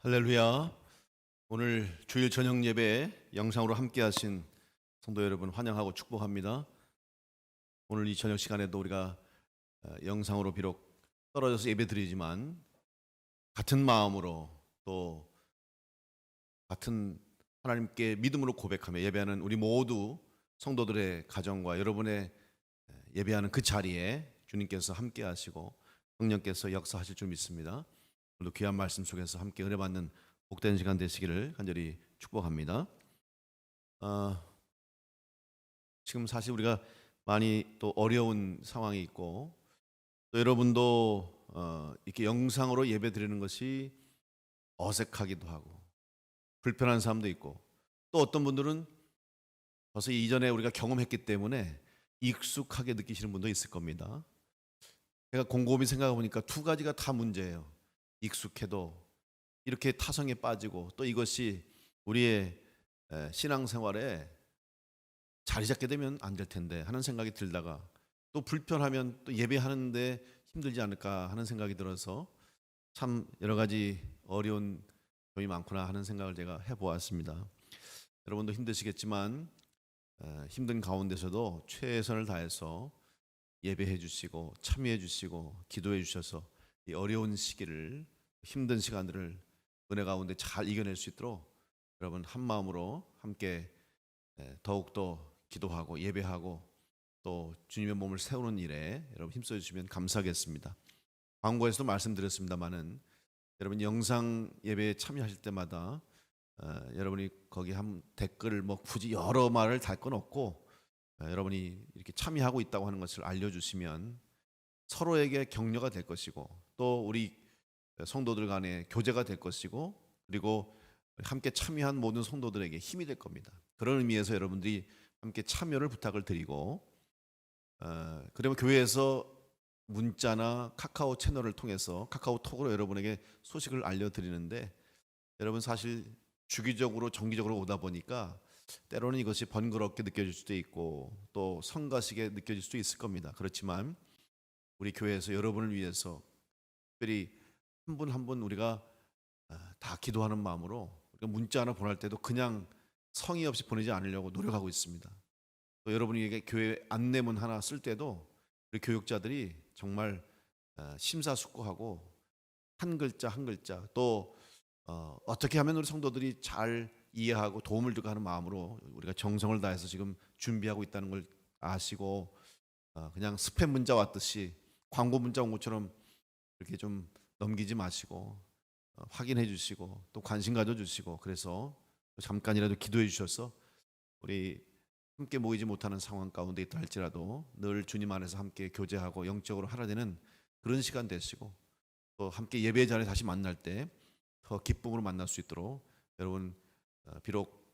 할렐루야. 오늘 주일 저녁 예배 영상으로 함께 하신 성도 여러분 환영하고 축복합니다. 오늘 이 저녁 시간에도 우리가 영상으로 비록 떨어져서 예배 드리지만 같은 마음으로 또 같은 하나님께 믿음으로 고백하며 예배하는 우리 모두 성도들의 가정과 여러분의 예배하는 그 자리에 주님께서 함께 하시고 성령께서 역사하실 줄 믿습니다. 오늘도 귀한 말씀 속에서 함께 은혜 받는 복된 시간 되시기를 간절히 축복합니다. 지금 사실 우리가 많이 또 어려운 상황이 있고 또 여러분도 이렇게 영상으로 예배 드리는 것이 어색하기도 하고 불편한 사람도 있고 또 어떤 분들은 벌써 이전에 우리가 경험했기 때문에 익숙하게 느끼시는 분도 있을 겁니다. 제가 곰곰이 생각해 보니까 두 가지가 다 문제예요. 익숙해도 이렇게 타성에 빠지고 또 이것이 우리의 신앙생활에 자리 잡게 되면 안 될 텐데 하는 생각이 들다가 또 불편하면 또 예배하는데 힘들지 않을까 하는 생각이 들어서 참 여러 가지 어려운 점이 많구나 하는 생각을 제가 해보았습니다. 여러분도 힘드시겠지만 힘든 가운데서도 최선을 다해서 예배해 주시고 참여해 주시고 기도해 주셔서 이 어려운 시기를 힘든 시간들을 은혜 가운데 잘 이겨낼 수 있도록 여러분 한 마음으로 함께 더욱더 기도하고 예배하고 또 주님의 몸을 세우는 일에 여러분 힘써 주시면 감사하겠습니다. 광고에서도 말씀드렸습니다마는 여러분 영상 예배에 참여하실 때마다 여러분이 거기 한 댓글을 뭐 굳이 여러 말을 달 건 없고 여러분이 이렇게 참여하고 있다고 하는 것을 알려주시면 서로에게 격려가 될 것이고 또 우리 성도들 간에 교제가 될 것이고 그리고 함께 참여한 모든 성도들에게 힘이 될 겁니다. 그런 의미에서 여러분들이 함께 참여를 부탁을 드리고 그러면 교회에서 문자나 카카오 채널을 통해서 카카오톡으로 여러분에게 소식을 알려드리는데 여러분 사실 주기적으로 정기적으로 오다 보니까 때로는 이것이 번거롭게 느껴질 수도 있고 또 성가시게 느껴질 수도 있을 겁니다. 그렇지만 우리 교회에서 여러분을 위해서 특별히 한 분 한 분 우리가 다 기도하는 마음으로 우리가 문자 하나 보낼 때도 그냥 성의 없이 보내지 않으려고 노력하고 있습니다. 또 여러분에게 교회 안내문 하나 쓸 때도 우리 교육자들이 정말 심사숙고하고 한 글자 한 글자 또 어떻게 하면 우리 성도들이 잘 이해하고 도움을 주고 하는 마음으로 우리가 정성을 다해서 지금 준비하고 있다는 걸 아시고 그냥 스팸 문자 왔듯이 광고 문자 온 것처럼 이렇게 좀 넘기지 마시고 확인해 주시고 또 관심 가져주시고 그래서 잠깐이라도 기도해 주셔서 우리 함께 모이지 못하는 상황 가운데 있다 할지라도 늘 주님 안에서 함께 교제하고 영적으로 하나되는 그런 시간 되시고 또 함께 예배 자리에 다시 만날 때 더 기쁨으로 만날 수 있도록 여러분 비록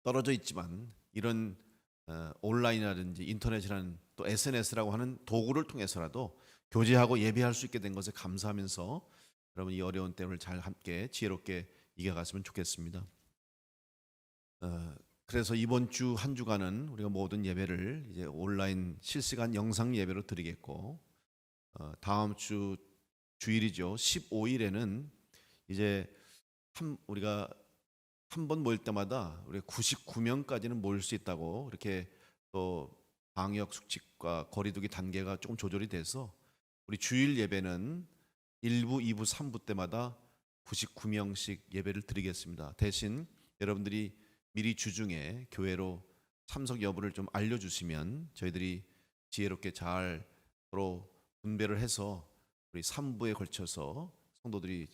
떨어져 있지만 이런 온라인이라든지 인터넷이라는 또 SNS라고 하는 도구를 통해서라도 교제하고 예배할 수 있게 된 것에 감사하면서 여러분 이 어려운 때를 잘 함께 지혜롭게 이겨갔으면 좋겠습니다. 그래서 이번 주 한 주간은 우리가 모든 예배를 이제 온라인 실시간 영상 예배로 드리겠고 다음 주 주일이죠. 15일에는 이제 우리가 한 번 모일 때마다 우리 99명까지는 모일 수 있다고 이렇게 또 방역 수칙과 거리두기 단계가 조금 조절이 돼서 우리 주일 예배는 1부, 2부, 3부 때마다 99명씩 예배를 드리겠습니다. 대신 여러분들이 미리 주중에 교회로 참석 여부를 좀 알려주시면 저희들이 지혜롭게 잘 서로 분배를 해서 우리 3부에 걸쳐서 성도들이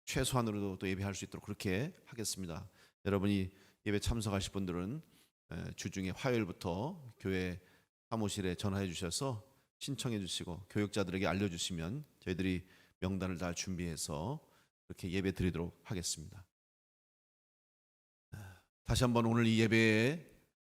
최소한으로도 또 예배할 수 있도록 그렇게 하겠습니다. 여러분이 예배 참석하실 분들은 주중에 화요일부터 교회 사무실에 전화해 주셔서 신청해 주시고 교육자들에게 알려주시면 저희들이 명단을 다 준비해서 그렇게 예배 드리도록 하겠습니다. 다시 한번 오늘 이 예배에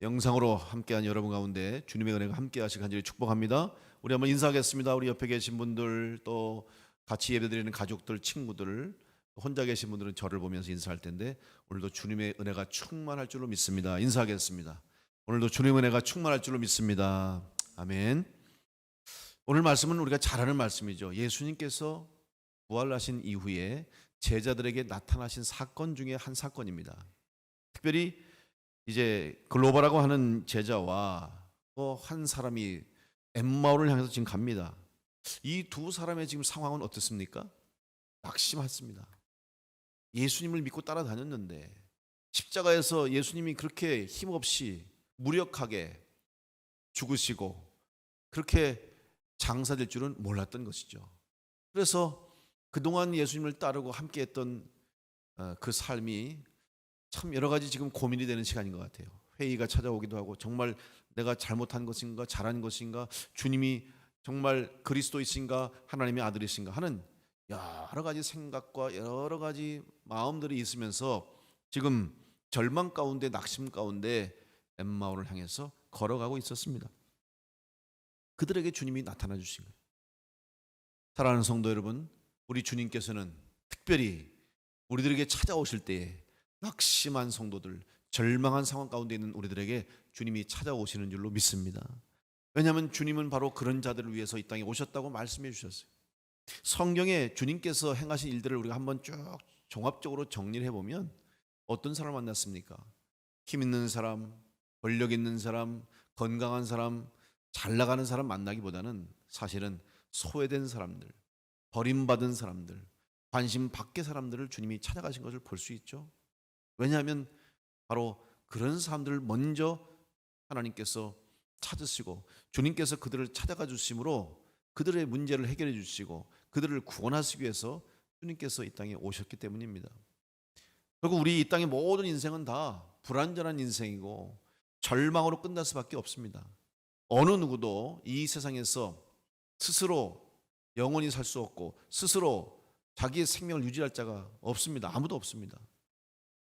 영상으로 함께한 여러분 가운데 주님의 은혜가 함께 하시길 간절히 축복합니다. 우리 한번 인사하겠습니다. 우리 옆에 계신 분들 또 같이 예배드리는 가족들, 친구들 혼자 계신 분들은 저를 보면서 인사할 텐데 오늘도 주님의 은혜가 충만할 줄로 믿습니다. 인사하겠습니다. 오늘도 주님의 은혜가 충만할 줄로 믿습니다. 아멘. 오늘 말씀은 우리가 잘 아는 말씀이죠. 예수님께서 부활하신 이후에 제자들에게 나타나신 사건 중에 한 사건입니다. 특별히 이제 글로바라고 하는 제자와 또 한 사람이 엠마오를 향해서 지금 갑니다. 이 두 사람의 지금 상황은 어떻습니까? 낙심했습니다. 예수님을 믿고 따라다녔는데 십자가에서 예수님이 그렇게 힘없이 무력하게 죽으시고 그렇게 장사될 줄은 몰랐던 것이죠. 그래서 그동안 예수님을 따르고 함께했던 그 삶이 참 여러 가지 지금 고민이 되는 시간인 것 같아요. 회의가 찾아오기도 하고 정말 내가 잘못한 것인가 잘한 것인가, 주님이 정말 그리스도이신가 하나님의 아들이신가 하는 여러 가지 생각과 여러 가지 마음들이 있으면서 지금 절망 가운데 낙심 가운데 엠마오를 향해서 걸어가고 있었습니다. 그들에게 주님이 나타나 주신 거예요. 사랑하는 성도 여러분, 우리 주님께서는 특별히 우리들에게 찾아오실 때에 낙심한 성도들, 절망한 상황 가운데 있는 우리들에게 주님이 찾아오시는 줄로 믿습니다. 왜냐하면 주님은 바로 그런 자들을 위해서 이 땅에 오셨다고 말씀해 주셨어요. 성경에 주님께서 행하신 일들을 우리가 한번 쭉 종합적으로 정리를 해보면 어떤 사람을 만났습니까? 힘 있는 사람, 권력 있는 사람, 건강한 사람, 잘 나가는 사람 만나기보다는 사실은 소외된 사람들, 버림받은 사람들, 관심 밖의 사람들을 주님이 찾아가신 것을 볼 수 있죠. 왜냐하면 바로 그런 사람들을 먼저 하나님께서 찾으시고 주님께서 그들을 찾아가 주심으로 그들의 문제를 해결해 주시고 그들을 구원하시기 위해서 주님께서 이 땅에 오셨기 때문입니다. 결국 우리 이 땅의 모든 인생은 다 불완전한 인생이고 절망으로 끝날 수밖에 없습니다. 어느 누구도 이 세상에서 스스로 영원히 살 수 없고 스스로 자기의 생명을 유지할 자가 없습니다. 아무도 없습니다.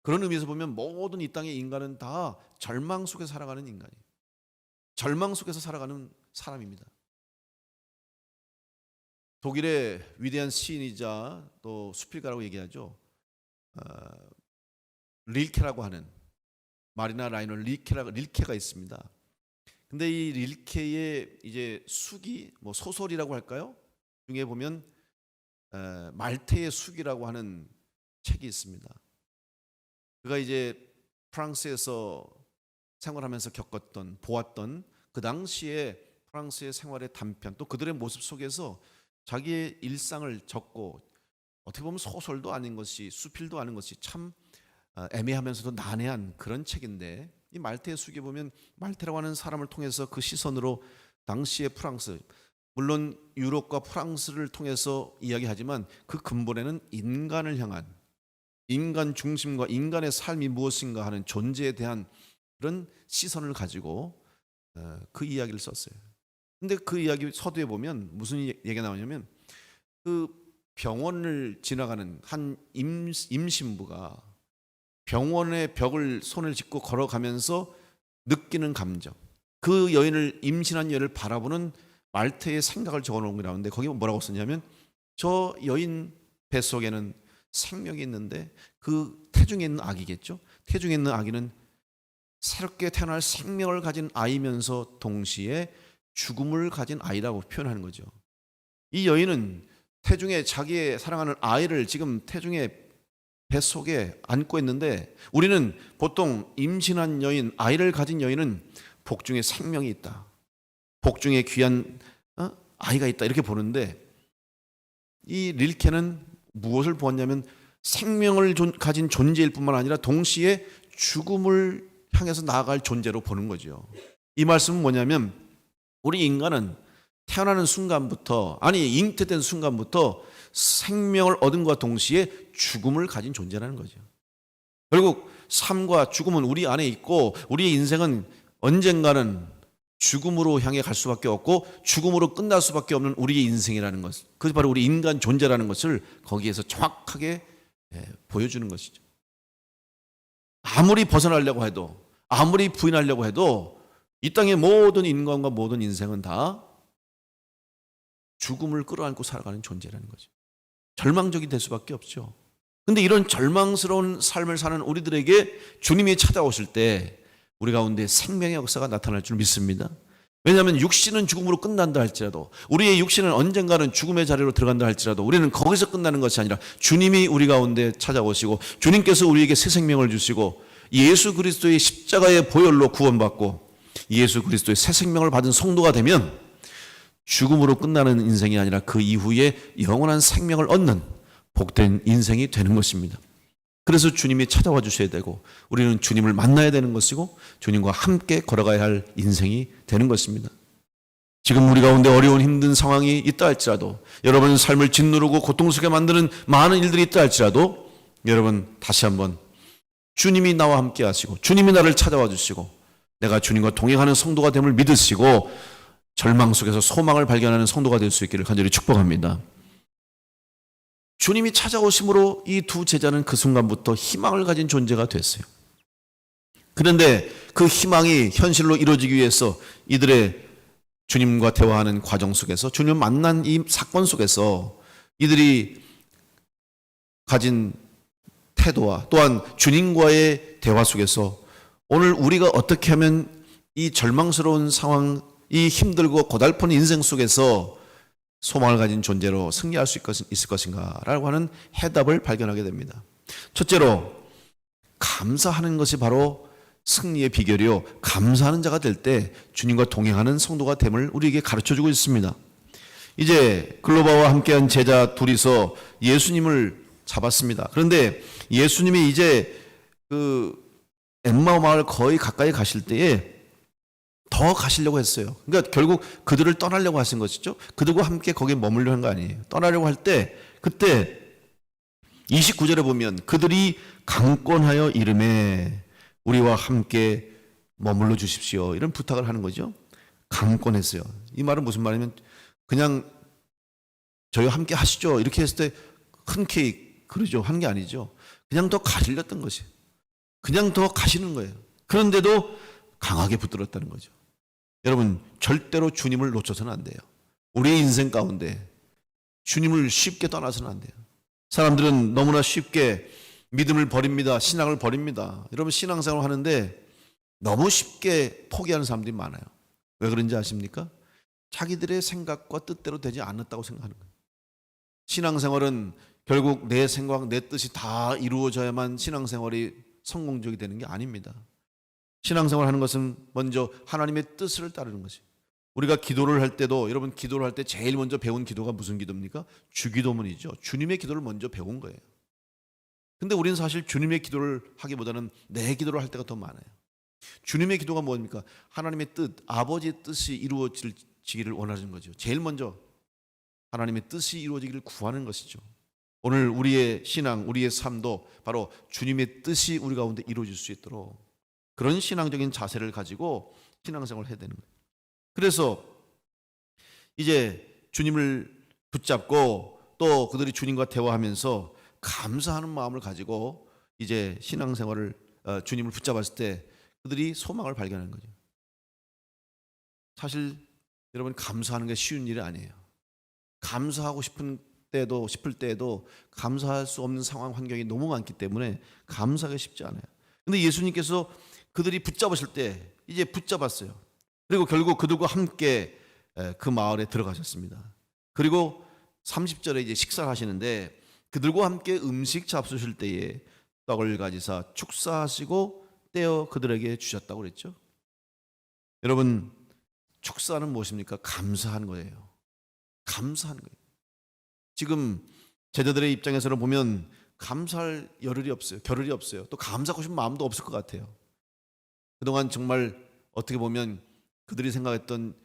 그런 의미에서 보면 모든 이 땅의 인간은 다 절망 속에 살아가는 인간이에요. 절망 속에서 살아가는 사람입니다. 독일의 위대한 시인이자 또 수필가라고 얘기하죠. 릴케라고 하는 마리나 라이너 릴케가 있습니다. 근데 이 릴케의 이제 수기 소설이라고 할까요? 중에 보면 말테의 수기라고 하는 책이 있습니다. 그가 이제 프랑스에서 생활하면서 겪었던 보았던 그 당시에 프랑스의 생활의 단편 또 그들의 모습 속에서 자기의 일상을 적고 어떻게 보면 소설도 아닌 것이 수필도 아닌 것이 참 애매하면서도 난해한 그런 책인데 이 말테의 수기에 보면 말테라고 하는 사람을 통해서 그 시선으로 당시의 프랑스 물론 유럽과 프랑스를 통해서 이야기하지만 그 근본에는 인간을 향한 인간 중심과 인간의 삶이 무엇인가 하는 존재에 대한 그런 시선을 가지고 그 이야기를 썼어요. 근데 그 이야기 서두에 보면 무슨 얘기가 나오냐면 그 병원을 지나가는 한 임신부가 병원의 벽을 손을 짚고 걸어가면서 느끼는 감정, 그 여인을 임신한 여인을 바라보는 말테의 생각을 적어놓은 게 나오는데 거기 뭐라고 썼냐면 저 여인 뱃속에는 생명이 있는데 그 태중에 있는 아기겠죠. 태중에 있는 아기는 새롭게 태어날 생명을 가진 아이면서 동시에 죽음을 가진 아이라고 표현하는 거죠. 이 여인은 태중에 자기의 사랑하는 아이를 지금 태중에 뱃속에 안고 있는데 우리는 보통 임신한 여인, 아이를 가진 여인은 복중에 생명이 있다. 복중에 귀한 아이가 있다 이렇게 보는데 이 릴케는 무엇을 보았냐면 생명을 가진 존재일 뿐만 아니라 동시에 죽음을 향해서 나아갈 존재로 보는 거죠. 이 말씀은 뭐냐면 우리 인간은 태어나는 순간부터 잉태된 순간부터 생명을 얻은 것과 동시에 죽음을 가진 존재라는 거죠. 결국 삶과 죽음은 우리 안에 있고 우리의 인생은 언젠가는 죽음으로 향해 갈 수밖에 없고 죽음으로 끝날 수밖에 없는 우리의 인생이라는 것, 그것이 바로 우리 인간 존재라는 것을 거기에서 정확하게 보여주는 것이죠. 아무리 벗어나려고 해도 아무리 부인하려고 해도 이 땅의 모든 인간과 모든 인생은 다 죽음을 끌어안고 살아가는 존재라는 거죠. 절망적이 될 수밖에 없죠. 그런데 이런 절망스러운 삶을 사는 우리들에게 주님이 찾아오실 때 우리 가운데 생명의 역사가 나타날 줄 믿습니다. 왜냐하면 육신은 죽음으로 끝난다 할지라도, 우리의 육신은 언젠가는 죽음의 자리로 들어간다 할지라도 우리는 거기서 끝나는 것이 아니라 주님이 우리 가운데 찾아오시고 주님께서 우리에게 새 생명을 주시고 예수 그리스도의 십자가의 보혈로 구원받고 예수 그리스도의 새 생명을 받은 성도가 되면 죽음으로 끝나는 인생이 아니라 그 이후에 영원한 생명을 얻는 복된 인생이 되는 것입니다. 그래서 주님이 찾아와 주셔야 되고 우리는 주님을 만나야 되는 것이고 주님과 함께 걸어가야 할 인생이 되는 것입니다. 지금 우리 가운데 어려운 힘든 상황이 있다 할지라도, 여러분 삶을 짓누르고 고통스럽게 만드는 많은 일들이 있다 할지라도, 여러분 다시 한번 주님이 나와 함께 하시고 주님이 나를 찾아와 주시고 내가 주님과 동행하는 성도가 됨을 믿으시고 절망 속에서 소망을 발견하는 성도가 될 수 있기를 간절히 축복합니다. 주님이 찾아오심으로 이 두 제자는 그 순간부터 희망을 가진 존재가 됐어요. 그런데 그 희망이 현실로 이루어지기 위해서 이들의 주님과 대화하는 과정 속에서, 주님을 만난 이 사건 속에서 이들이 가진 태도와 또한 주님과의 대화 속에서 오늘 우리가 어떻게 하면 이 절망스러운 상황, 이 힘들고 고달픈 인생 속에서 소망을 가진 존재로 승리할 수 있을 것인가 라고 하는 해답을 발견하게 됩니다. 첫째로, 감사하는 것이 바로 승리의 비결이요, 감사하는 자가 될 때 주님과 동행하는 성도가 됨을 우리에게 가르쳐주고 있습니다. 이제 글로바와 함께한 제자 둘이서 예수님을 잡았습니다. 그런데 예수님이 이제 그 엠마오 마을 거의 가까이 가실 때에 더 가시려고 했어요. 그러니까 결국 그들을 떠나려고 하신 것이죠. 그들과 함께 거기에 머물려는 거 아니에요. 떠나려고 할 때 그때 29절에 보면 그들이 강권하여 이르매 우리와 함께 머물러 주십시오, 이런 부탁을 하는 거죠. 강권했어요. 이 말은 무슨 말이냐면 그냥 저희와 함께 하시죠 이렇게 했을 때 흔쾌히 그러죠 하는 게 아니죠. 그냥 더 가시렸던 것이에요. 그냥 더 가시는 거예요. 그런데도 강하게 붙들었다는 거죠. 여러분 절대로 주님을 놓쳐서는 안 돼요. 우리의 인생 가운데 주님을 쉽게 떠나서는 안 돼요. 사람들은 너무나 쉽게 믿음을 버립니다. 신앙을 버립니다. 여러분 신앙생활 하는데 너무 쉽게 포기하는 사람들이 많아요. 왜 그런지 아십니까? 자기들의 생각과 뜻대로 되지 않았다고 생각하는 거예요. 신앙생활은 결국 내 생각, 내 뜻이 다 이루어져야만 신앙생활이 성공적이 되는 게 아닙니다. 신앙생활 하는 것은 먼저 하나님의 뜻을 따르는 것이에요. 우리가 기도를 할 때도, 여러분 기도를 할 때 제일 먼저 배운 기도가 무슨 기도입니까? 주기도문이죠. 주님의 기도를 먼저 배운 거예요. 근데 우리는 사실 주님의 기도를 하기보다는 내 기도를 할 때가 더 많아요. 주님의 기도가 뭡니까? 하나님의 뜻, 아버지의 뜻이 이루어지기를 원하는 거죠. 제일 먼저 하나님의 뜻이 이루어지기를 구하는 것이죠. 오늘 우리의 신앙, 우리의 삶도 바로 주님의 뜻이 우리 가운데 이루어질 수 있도록 그런 신앙적인 자세를 가지고 신앙생활을 해야 되는 거예요. 그래서 이제 주님을 붙잡고 또 그들이 주님과 대화하면서 감사하는 마음을 가지고 이제 신앙생활을 주님을 붙잡았을 때 그들이 소망을 발견하는 거죠. 사실 여러분 감사하는 게 쉬운 일이 아니에요. 감사하고 싶을 때에도 감사할 수 없는 상황 환경이 너무 많기 때문에 감사하기 쉽지 않아요. 근데 예수님께서 그들이 붙잡으실 때 이제 붙잡았어요. 그리고 결국 그들과 함께 그 마을에 들어가셨습니다. 그리고 30절에 이제 식사를 하시는데 그들과 함께 음식 잡수실 때에 떡을 가지사 축사하시고 떼어 그들에게 주셨다고 그랬죠. 여러분 축사는 무엇입니까? 감사하는 거예요. 감사하는 거예요. 지금 제자들의 입장에서는 보면 감사할 겨를이 없어요. 또 감사하고 싶은 마음도 없을 것 같아요. 그동안 정말 어떻게 보면 그들이 생각했던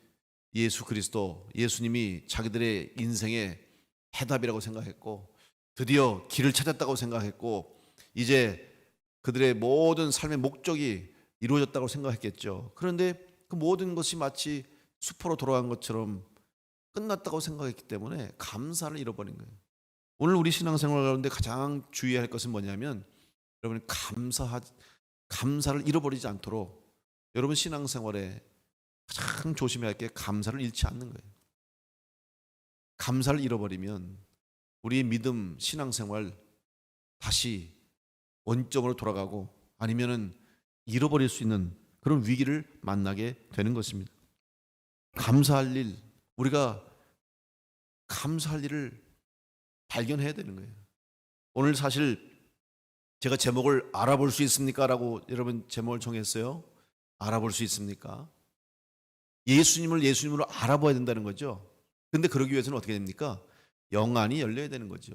예수 그리스도, 예수님이 자기들의 인생의 해답이라고 생각했고 드디어 길을 찾았다고 생각했고 이제 그들의 모든 삶의 목적이 이루어졌다고 생각했겠죠. 그런데 그 모든 것이 마치 수포로 돌아간 것처럼 끝났다고 생각했기 때문에 감사를 잃어버린 거예요. 오늘 우리 신앙생활 가운데 가장 주의해야 할 것은 뭐냐면 여러분 감사를 잃어버리지 않도록 여러분 신앙생활에 가장 조심해야 할 게 감사를 잃지 않는 거예요. 감사를 잃어버리면 우리의 믿음, 신앙생활 다시 원점으로 돌아가고 아니면은 잃어버릴 수 있는 그런 위기를 만나게 되는 것입니다. 감사할 일, 우리가 감사할 일을 발견해야 되는 거예요. 오늘 사실 제가 제목을 알아볼 수 있습니까? 라고 여러분 제목을 정했어요. 알아볼 수 있습니까? 예수님을 예수님으로 알아봐야 된다는 거죠. 근데 그러기 위해서는 어떻게 됩니까? 영안이 열려야 되는 거죠.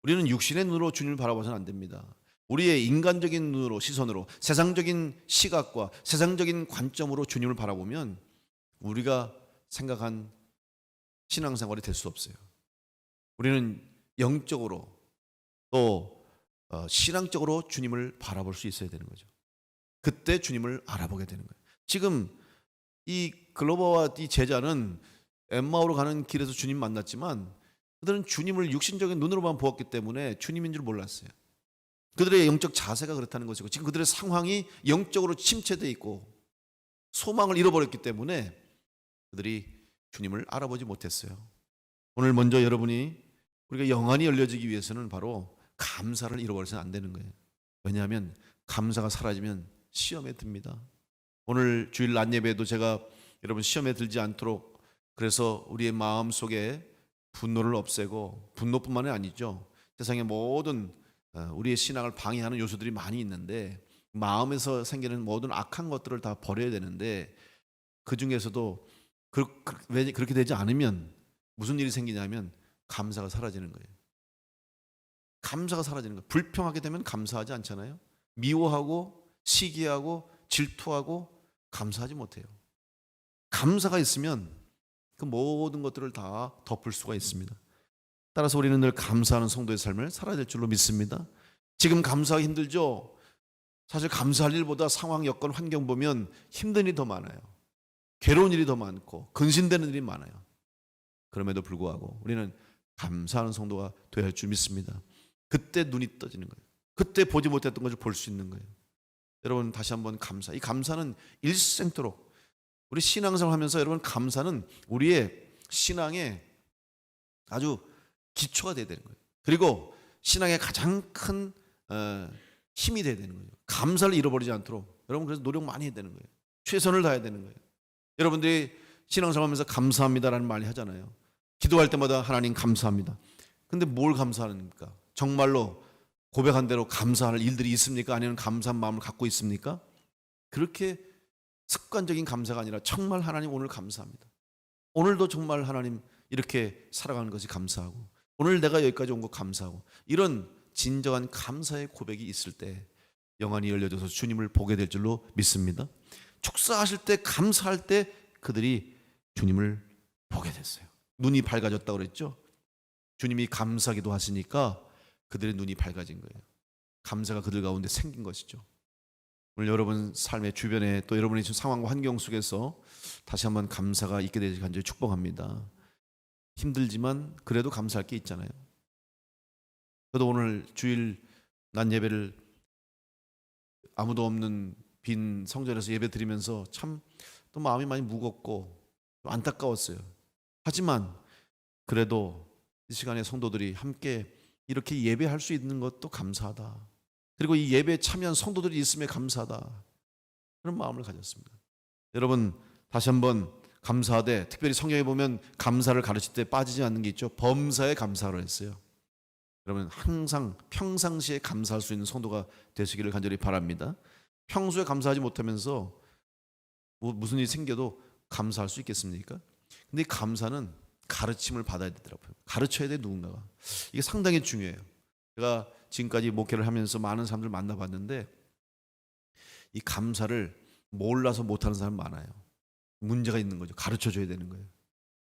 우리는 육신의 눈으로 주님을 바라봐서는 안 됩니다. 우리의 인간적인 눈으로, 시선으로, 세상적인 시각과 세상적인 관점으로 주님을 바라보면 우리가 생각한 신앙생활이 될 수 없어요. 우리는 영적으로 또 신앙적으로 주님을 바라볼 수 있어야 되는 거죠. 그때 주님을 알아보게 되는 거예요. 지금 이 글로버와 이 제자는 엠마오로 가는 길에서 주님 만났지만 그들은 주님을 육신적인 눈으로만 보았기 때문에 주님인 줄 몰랐어요. 그들의 영적 자세가 그렇다는 것이고 지금 그들의 상황이 영적으로 침체되어 있고 소망을 잃어버렸기 때문에 그들이 주님을 알아보지 못했어요. 오늘 먼저 여러분이 우리가 영안이 열려지기 위해서는 바로 감사를 잃어버려서는 안 되는 거예요. 왜냐하면 감사가 사라지면 시험에 듭니다. 오늘 주일 낮 예배도 제가 여러분 시험에 들지 않도록 그래서 우리의 마음 속에 분노를 없애고 분노뿐만이 아니죠. 세상의 모든 우리의 신앙을 방해하는 요소들이 많이 있는데 마음에서 생기는 모든 악한 것들을 다 버려야 되는데 그 중에서도 왜 그렇게 되지 않으면 무슨 일이 생기냐면 감사가 사라지는 거예요. 감사가 사라지는 거예요. 불평하게 되면 감사하지 않잖아요. 미워하고 시기하고 질투하고 감사하지 못해요. 감사가 있으면 그 모든 것들을 다 덮을 수가 있습니다. 따라서 우리는 늘 감사하는 성도의 삶을 살아야 될 줄로 믿습니다. 지금 감사하기 힘들죠? 사실 감사할 일보다 상황, 여건, 환경 보면 힘든 일이 더 많아요. 괴로운 일이 더 많고 근심되는 일이 많아요. 그럼에도 불구하고 우리는 감사하는 성도가 되어야 할 줄 믿습니다. 그때 눈이 떠지는 거예요. 그때 보지 못했던 것을 볼 수 있는 거예요. 여러분 다시 한번 감사. 이 감사는 일생토록 우리 신앙생활 하면서 여러분 감사는 우리의 신앙의 아주 기초가 되어야 되는 거예요. 그리고 신앙의 가장 큰 힘이 되어야 되는 거예요. 감사를 잃어버리지 않도록 여러분 그래서 노력 많이 해야 되는 거예요. 최선을 다해야 되는 거예요. 여러분들이 신앙생활 하면서 감사합니다라는 말이 하잖아요. 기도할 때마다 하나님 감사합니다. 근데 뭘 감사합니까? 정말로 고백한 대로 감사할 일들이 있습니까? 아니면 감사한 마음을 갖고 있습니까? 그렇게 습관적인 감사가 아니라 정말 하나님 오늘 감사합니다. 오늘도 정말 하나님 이렇게 살아가는 것이 감사하고 오늘 내가 여기까지 온 거 감사하고 이런 진정한 감사의 고백이 있을 때 영안이 열려져서 주님을 보게 될 줄로 믿습니다. 축사하실 때 감사할 때 그들이 주님을 보게 됐어요. 눈이 밝아졌다고 그랬죠. 주님이 감사기도 하시니까 그들의 눈이 밝아진 거예요. 감사가 그들 가운데 생긴 것이죠. 오늘 여러분 삶의 주변에 또 여러분의 상황과 환경 속에서 다시 한번 감사가 있게 되길 간절히 축복합니다. 힘들지만 그래도 감사할 게 있잖아요. 저도 오늘 주일 낮 예배를 아무도 없는 빈 성전에서 예배 드리면서 참 또 마음이 많이 무겁고 안타까웠어요. 하지만 그래도 이 시간에 성도들이 함께 이렇게 예배할 수 있는 것도 감사하다. 그리고 이 예배에 참여한 성도들이 있음에 감사하다. 그런 마음을 가졌습니다. 여러분 다시 한번 감사하되 특별히 성경에 보면 감사를 가르칠 때 빠지지 않는 게 있죠. 범사에 감사를 했어요. 여러분 항상 평상시에 감사할 수 있는 성도가 되시기를 간절히 바랍니다. 평소에 감사하지 못하면서 무슨 일이 생겨도 감사할 수 있겠습니까? 근데 이 감사는 가르침을 받아야 되더라고요. 가르쳐야 돼 누군가가. 이게 상당히 중요해요. 제가 지금까지 목회를 하면서 많은 사람들 만나봤는데 이 감사를 몰라서 못하는 사람 많아요. 문제가 있는 거죠. 가르쳐줘야 되는 거예요.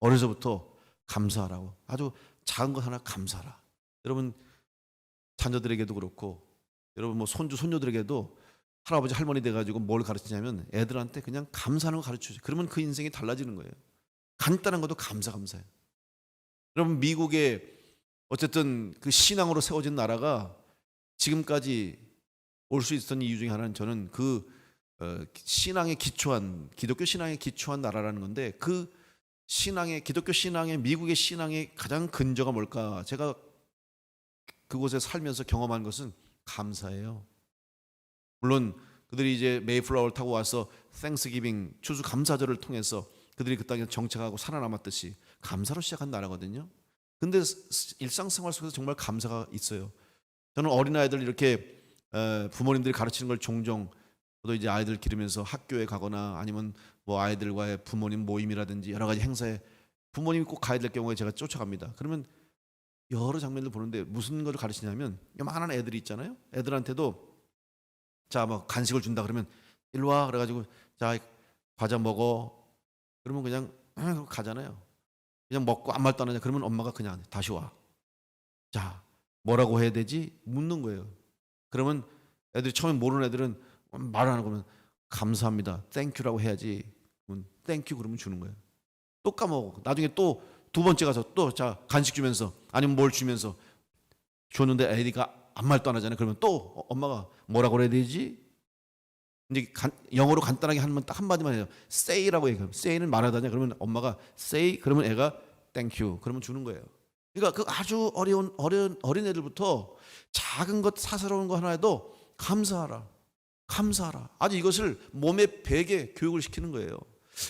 어려서부터 감사하라고. 아주 작은 것 하나 감사하라. 여러분 자녀들에게도 그렇고 여러분 뭐 손주 손녀들에게도 할아버지 할머니 돼가지고 뭘 가르치냐면 애들한테 그냥 감사하는 거 가르쳐줘요. 그러면 그 인생이 달라지는 거예요. 간단한 것도 감사해요. 여러분 미국에 어쨌든 그 신앙으로 세워진 나라가 지금까지 올 수 있었던 이유 중에 하나는 저는 그 신앙에 기초한 기독교 신앙에 기초한 나라라는 건데 그 신앙의 기독교 신앙의 미국의 신앙의 가장 근저가 뭘까? 제가 그곳에 살면서 경험한 것은 감사예요. 물론 그들이 이제 메이플라워를 타고 와서 땡스기빙 추수 감사절을 통해서 그들이 그 땅에 정착하고 살아남았듯이 감사로 시작한 나라거든요. 근데 일상생활 속에서 정말 감사가 있어요. 저는 어린아이들 이렇게 부모님들이 가르치는 걸 종종 저도 이제 아이들 기르면서 학교에 가거나 아니면 뭐 아이들과의 부모님 모임이라든지 여러 가지 행사에 부모님이 꼭 가야 될 경우에 제가 쫓아갑니다. 그러면 여러 장면을 보는데 무슨 걸 가르치냐면 요만한 애들이 있잖아요. 애들한테도 자, 뭐 간식을 준다 그러면 일로 와 그래가지고 자 과자 먹어 그러면 그냥 가잖아요. 그냥 먹고 아무 말도 안 하냐 그러면 엄마가 그냥 다시 와. 자 뭐라고 해야 되지? 묻는 거예요. 그러면 애들이 처음에 모르는 애들은 말 안 하고 그러면 감사합니다. 땡큐라고 해야지. 땡큐 그러면 주는 거예요. 또 까먹고 나중에 또 두 번째 가서 또 자 간식 주면서 아니면 뭘 주면서 줬는데 애가 아무 말도 안 하잖아요. 그러면 또 엄마가 뭐라고 해야 되지? 이제 영어로 간단하게 하면 딱 한마디만 해요. say라고 얘기해요. say는 말하다냐 그러면 엄마가 say 그러면 애가 thank you 그러면 주는 거예요. 그러니까 그 아주 어려운 어린 애들부터 작은 것 사사로운 거 하나에도 감사하라. 감사하라. 아주 이것을 몸에 배게 교육을 시키는 거예요.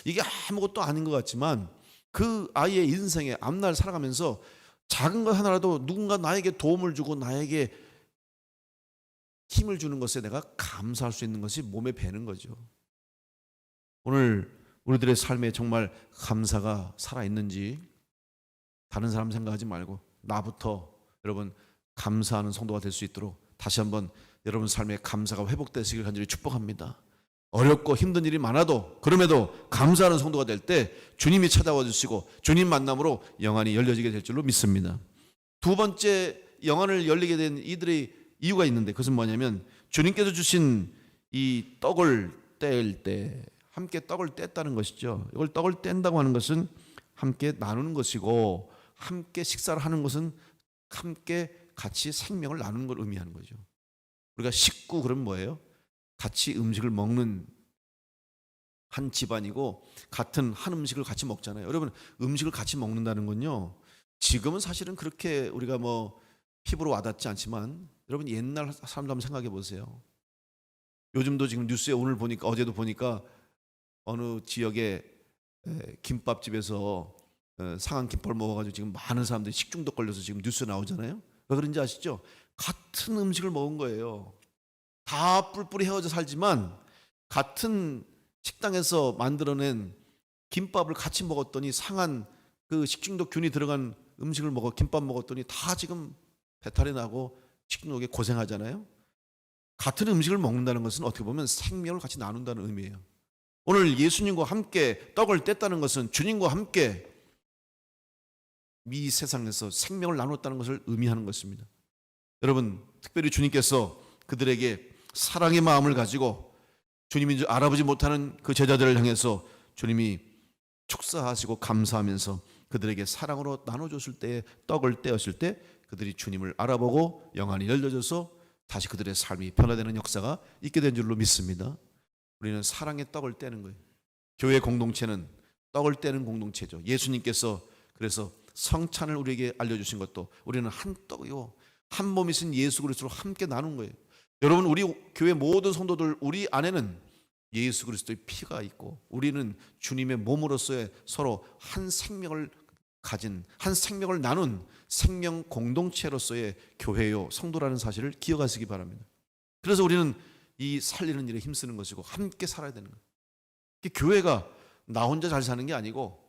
이게 아무것도 아닌 것 같지만 그 아이의 인생에 앞날 살아가면서 작은 것 하나라도 누군가 나에게 도움을 주고 나에게 힘을 주는 것에 내가 감사할 수 있는 것이 몸에 배는 거죠. 오늘 우리들의 삶에 정말 감사가 살아있는지 다른 사람 생각하지 말고 나부터 여러분 감사하는 성도가 될 수 있도록 다시 한번 여러분 삶에 감사가 회복되시길 간절히 축복합니다. 어렵고 힘든 일이 많아도 그럼에도 감사하는 성도가 될 때 주님이 찾아와 주시고 주님 만남으로 영안이 열려지게 될 줄로 믿습니다. 두 번째 영안을 열리게 된 이들의 이유가 있는데 그것은 뭐냐면 주님께서 주신 이 떡을 뗄 때 함께 떡을 뗐다는 것이죠. 이걸 떡을 뗀다고 하는 것은 함께 나누는 것이고 함께 식사를 하는 것은 함께 같이 생명을 나누는 걸 의미하는 거죠. 우리가 식구 그러면 뭐예요? 같이 음식을 먹는 한 집안이고 같은 한 음식을 같이 먹잖아요. 여러분 음식을 같이 먹는다는 건요. 지금은 사실은 그렇게 우리가 뭐 피부로 와닿지 않지만 여러분 옛날 사람들 한번 생각해 보세요. 요즘도 지금 뉴스에 오늘 보니까 어제도 보니까 어느 지역에 김밥집에서 상한 김밥을 먹어가지고 지금 많은 사람들이 식중독 걸려서 지금 뉴스 나오잖아요. 왜 그런지 아시죠? 같은 음식을 먹은 거예요. 다 뿔뿔이 헤어져 살지만 같은 식당에서 만들어낸 김밥을 같이 먹었더니 상한 그 식중독균이 들어간 음식을 먹어 김밥 먹었더니 다 지금 배탈이 나고 식중독에 고생하잖아요. 같은 음식을 먹는다는 것은 어떻게 보면 생명을 같이 나눈다는 의미예요. 오늘 예수님과 함께 떡을 뗐다는 것은 주님과 함께 이 세상에서 생명을 나눴다는 것을 의미하는 것입니다. 여러분 특별히 주님께서 그들에게 사랑의 마음을 가지고 주님인 줄 알아보지 못하는 그 제자들을 향해서 주님이 축사하시고 감사하면서 그들에게 사랑으로 나눠줬을 때 떡을 떼었을 때 그들이 주님을 알아보고 영안이 열려져서 다시 그들의 삶이 변화되는 역사가 있게 된 줄로 믿습니다. 우리는 사랑의 떡을 떼는 거예요. 교회 공동체는 떡을 떼는 공동체죠. 예수님께서 그래서 성찬을 우리에게 알려주신 것도 우리는 한 떡이요 한 몸이신 예수 그리스도로 함께 나눈 거예요. 여러분 우리 교회 모든 성도들 우리 안에는 예수 그리스도의 피가 있고 우리는 주님의 몸으로서의 서로 한 생명을 가진 한 생명을 나눈 생명 공동체로서의 교회요 성도라는 사실을 기억하시기 바랍니다. 그래서 우리는 이 살리는 일에 힘쓰는 것이고 함께 살아야 되는 거예요. 교회가 나 혼자 잘 사는 게 아니고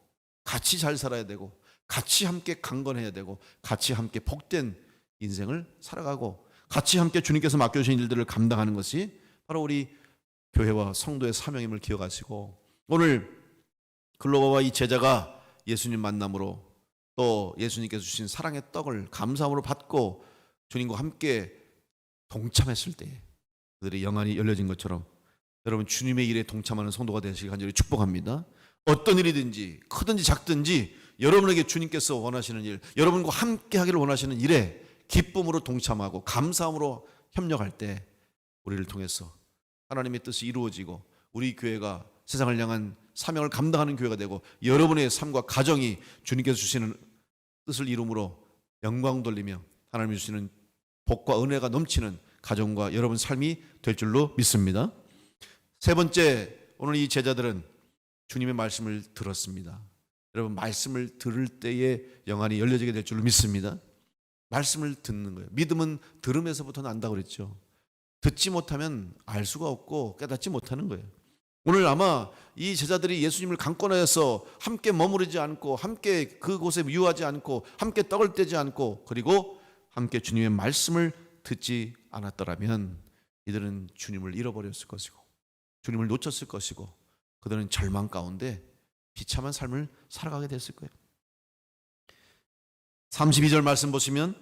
같이 잘 살아야 되고 같이 함께 강건해야 되고 같이 함께 복된 인생을 살아가고 같이 함께 주님께서 맡겨주신 일들을 감당하는 것이 바로 우리 교회와 성도의 사명임을 기억하시고 오늘 글로바와 이 제자가 예수님 만남으로 또 예수님께서 주신 사랑의 떡을 감사함으로 받고 주님과 함께 동참했을 때 그들의 영안이 열려진 것처럼 여러분 주님의 일에 동참하는 성도가 되시길 간절히 축복합니다. 어떤 일이든지 크든지 작든지 여러분에게 주님께서 원하시는 일 여러분과 함께 하기를 원하시는 일에 기쁨으로 동참하고 감사함으로 협력할 때 우리를 통해서 하나님의 뜻이 이루어지고 우리 교회가 세상을 향한 사명을 감당하는 교회가 되고 여러분의 삶과 가정이 주님께서 주시는 뜻을 이루므로 영광 돌리며 하나님이 주시는 복과 은혜가 넘치는 가정과 여러분 삶이 될 줄로 믿습니다. 세 번째 오늘 이 제자들은 주님의 말씀을 들었습니다. 여러분, 말씀을 들을 때에 영안이 열려지게 될 줄로 믿습니다. 말씀을 듣는 거예요. 믿음은 들음에서부터 난다고 그랬죠. 듣지 못하면 알 수가 없고 깨닫지 못하는 거예요. 오늘 아마 이 제자들이 예수님을 강권하여서 함께 머무르지 않고, 함께 그곳에 유하지 않고, 함께 떡을 떼지 않고, 그리고 함께 주님의 말씀을 듣지 않았더라면 이들은 주님을 잃어버렸을 것이고, 주님을 놓쳤을 것이고, 그들은 절망 가운데 비참한 삶을 살아가게 됐을 거예요. 32절 말씀 보시면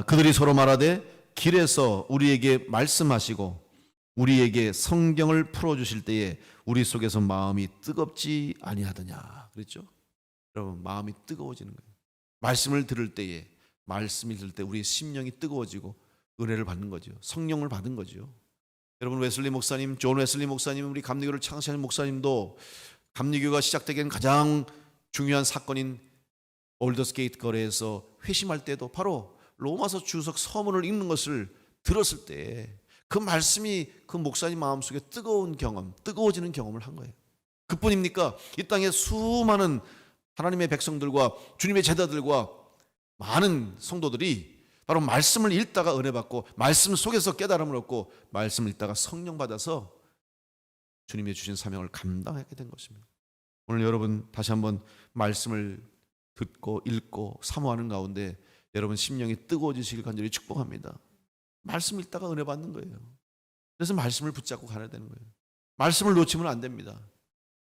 그들이 서로 말하되 길에서 우리에게 말씀하시고 우리에게 성경을 풀어주실 때에 우리 속에서 마음이 뜨겁지 아니하더냐 그랬죠. 여러분, 마음이 뜨거워지는 거예요. 말씀을 들을 때에, 말씀을 들을 때 우리의 심령이 뜨거워지고 은혜를 받는 거죠. 성령을 받은 거죠. 여러분, 웨슬리 목사님, 존 웨슬리 목사님, 우리 감리교를 창시한 목사님도 감리교가 시작되기엔 가장 중요한 사건인 올더스 게이트 거래에서 회심할 때도 바로 로마서 주석 서문을 읽는 것을 들었을 때 그 말씀이 그 목사님 마음속에 뜨거운 경험, 뜨거워지는 경험을 한 거예요. 그뿐입니까? 이 땅에 수많은 하나님의 백성들과 주님의 제자들과 많은 성도들이 바로 말씀을 읽다가 은혜 받고, 말씀 속에서 깨달음을 얻고, 말씀을 읽다가 성령 받아서 주님이 주신 사명을 감당하게 된 것입니다. 오늘 여러분 다시 한번 말씀을 듣고 읽고 사모하는 가운데 여러분 심령이 뜨거워지시길 간절히 축복합니다. 말씀 읽다가 은혜 받는 거예요. 그래서 말씀을 붙잡고 가야 되는 거예요. 말씀을 놓치면 안 됩니다.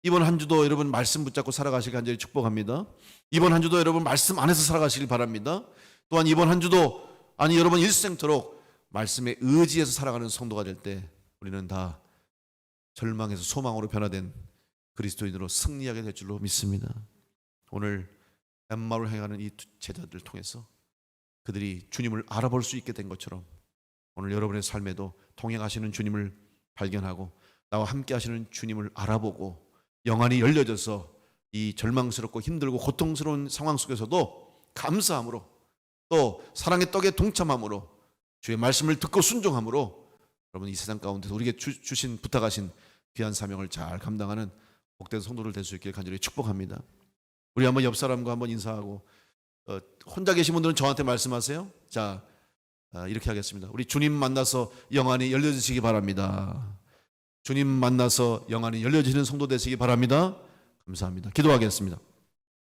이번 한 주도 여러분 말씀 붙잡고 살아가시길 간절히 축복합니다. 이번 한 주도 여러분 말씀 안에서 살아가시길 바랍니다. 또한 이번 한 주도, 아니 여러분 일생토록 말씀에 의지해서 살아가는 성도가 될 때 우리는 다 절망에서 소망으로 변화된 그리스도인으로 승리하게 될 줄로 믿습니다. 오늘 엠마오를 행하는 이 제자들을 통해서 그들이 주님을 알아볼 수 있게 된 것처럼 오늘 여러분의 삶에도 동행하시는 주님을 발견하고 나와 함께 하시는 주님을 알아보고 영안이 열려져서 이 절망스럽고 힘들고 고통스러운 상황 속에서도 감사함으로, 또 사랑의 떡에 동참함으로, 주의 말씀을 듣고 순종함으로 여러분 이 세상 가운데서 우리에게 주신 부탁하신 귀한 사명을 잘 감당하는 복된 성도를 될 수 있길 간절히 축복합니다. 우리 한번 옆 사람과 한번 인사하고, 혼자 계신 분들은 저한테 말씀하세요. 자, 이렇게 하겠습니다. 우리 주님 만나서 영안이 열려지시기 바랍니다. 주님 만나서 영안이 열려지는 성도 되시기 바랍니다. 감사합니다. 기도하겠습니다.